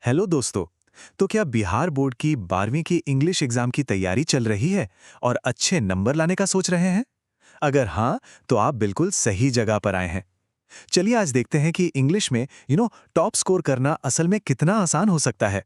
Hello दोस्तों। तो क्या बिहार बोर्ड की 12वीं की इंग्लिश एग्जाम की तैयारी चल रही है और अच्छे नंबर लाने का सोच रहे हैं? अगर हाँ, तो आप बिल्कुल सही जगह पर आए हैं। चलिए आज देखते हैं कि इंग्लिश में टॉप स्कोर करना असल में कितना आसान हो सकता है।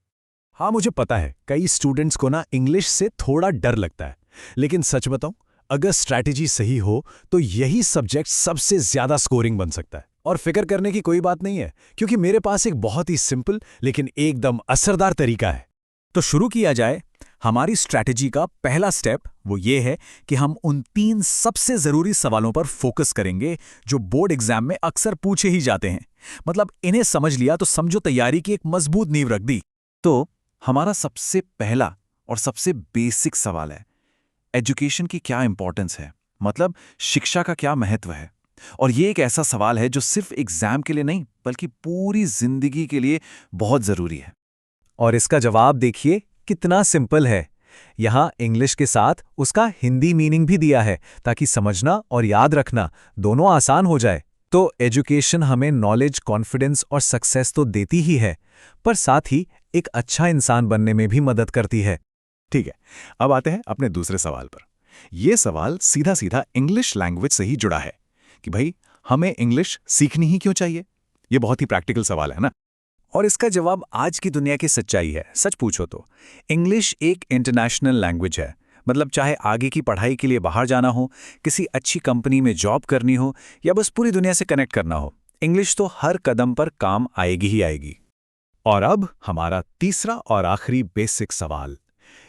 हाँ, मुझे पता है कई स्टूडेंट्स को ना इंग्लिश से थोड़ा डर लगता है। लेकिन सच बताऊं, अगर स्ट्रैटेजी सही हो तो यही सब्जेक्ट सबसे ज्यादा स्कोरिंग बन सकता है। और फिक्र करने की कोई बात नहीं है, क्योंकि मेरे पास एक बहुत ही सिंपल लेकिन एकदम असरदार तरीका है। तो शुरू किया जाए। हमारी स्ट्रैटेजी का पहला स्टेप वो ये है कि हम उन 3 सबसे जरूरी सवालों पर फोकस करेंगे जो बोर्ड एग्जाम में अक्सर पूछे ही जाते हैं। मतलब इन्हें समझ लिया तो समझो तैयारी की एक मजबूत नींव रख दी। तो हमारा सबसे पहला और सबसे बेसिक सवाल है, एजुकेशन की क्या इंपॉर्टेंस है? मतलब शिक्षा का क्या महत्व है? और ये एक ऐसा सवाल है जो सिर्फ एग्जाम के लिए नहीं बल्कि पूरी जिंदगी के लिए बहुत जरूरी है। और इसका जवाब देखिए कितना सिंपल है। यहाँ इंग्लिश के साथ उसका हिंदी मीनिंग भी दिया है, ताकि समझना और याद रखना दोनों आसान हो जाए। तो एजुकेशन हमें नॉलेज, कॉन्फिडेंस और सक्सेस तो देती ही है, पर साथ ही एक अच्छा इंसान बनने में भी मदद करती है। ठीक है, अब आते हैं अपने दूसरे सवाल पर। यह सवाल सीधा सीधा इंग्लिश लैंग्वेज से ही जुड़ा है कि भाई हमें इंग्लिश सीखनी ही क्यों चाहिए? ये बहुत ही प्रैक्टिकल सवाल है ना। और इसका जवाब आज की दुनिया की सच्चाई है। सच पूछो तो इंग्लिश एक इंटरनेशनल लैंग्वेज है। मतलब चाहे आगे की पढ़ाई के लिए बाहर जाना हो, किसी अच्छी कंपनी में जॉब करनी हो, या बस पूरी दुनिया से कनेक्ट करना हो, इंग्लिश तो हर कदम पर काम आएगी ही आएगी। और अब हमारा तीसरा और आखिरी बेसिक सवाल।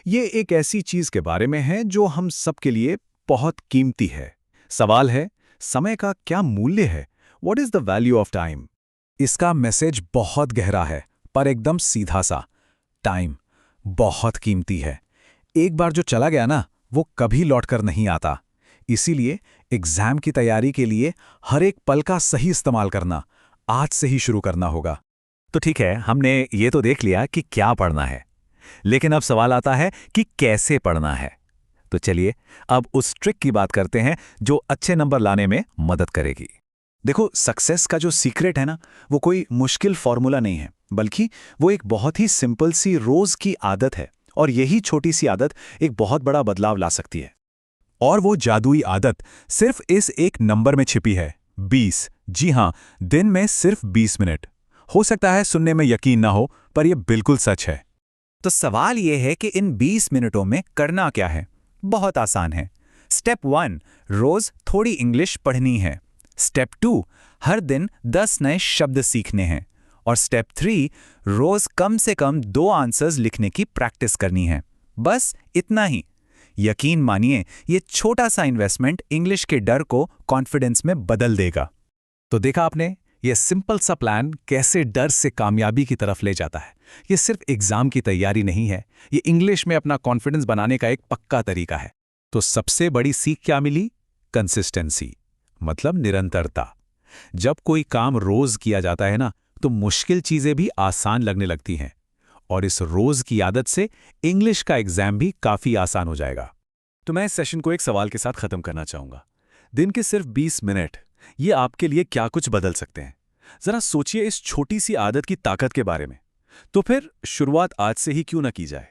ये एक ऐसी चीज के बारे में है जो हम सबके लिए बहुत कीमती है। सवाल है, समय का क्या मूल्य है? What is the value of time? इसका मैसेज बहुत गहरा है, पर एकदम सीधा सा। टाइम बहुत कीमती है। एक बार जो चला गया ना, वो कभी लौटकर नहीं आता। इसीलिए एग्जाम की तैयारी के लिए हर एक पल का सही इस्तेमाल करना आज से ही शुरू करना होगा। तो ठीक है, हमने ये तो देख लिया कि क्या पढ़ना है, लेकिन अब सवाल आता है कि कैसे पढ़ना है। तो चलिए अब उस ट्रिक की बात करते हैं जो अच्छे नंबर लाने में मदद करेगी। देखो, सक्सेस का जो सीक्रेट है ना, वो कोई मुश्किल फॉर्मूला नहीं है, बल्कि वो एक बहुत ही सिंपल सी रोज की आदत है। और यही छोटी सी आदत एक बहुत बड़ा बदलाव ला सकती है। और वो जादुई आदत सिर्फ इस एक नंबर में छिपी है, 20। जी हां, दिन में सिर्फ 20 मिनट। हो सकता है सुनने में यकीन ना हो, पर यह बिल्कुल सच है। तो सवाल यह है कि इन 20 मिनटों में करना क्या है। बहुत आसान है। स्टेप 1, रोज थोड़ी इंग्लिश पढ़नी है। स्टेप 2, हर दिन 10 नए शब्द सीखने हैं। और स्टेप 3, रोज कम से कम 2 आंसर्स लिखने की प्रैक्टिस करनी है। बस इतना ही। यकीन मानिए, ये छोटा सा इन्वेस्टमेंट इंग्लिश के डर को कॉन्फिडेंस में बदल देगा। तो देखा आपने, यह सिंपल सा प्लान कैसे डर से कामयाबी की तरफ ले जाता है। यह सिर्फ एग्जाम की तैयारी नहीं है, ये इंग्लिश में अपना कॉन्फिडेंस बनाने का एक पक्का तरीका है। तो सबसे बड़ी सीख क्या मिली? कंसिस्टेंसी, मतलब निरंतरता। जब कोई काम रोज किया जाता है ना, तो मुश्किल चीजें भी आसान लगने लगती हैं। और इस रोज की आदत से इंग्लिश का एग्जाम भी काफी आसान हो जाएगा। तो मैं इस सेशन को एक सवाल के साथ खत्म करना चाहूंगा। दिन के सिर्फ 20 मिनट, ये आपके लिए क्या कुछ बदल सकते हैं? जरा सोचिए इस छोटी सी आदत की ताकत के बारे में। तो फिर शुरुआत आज से ही क्यों ना की जाए?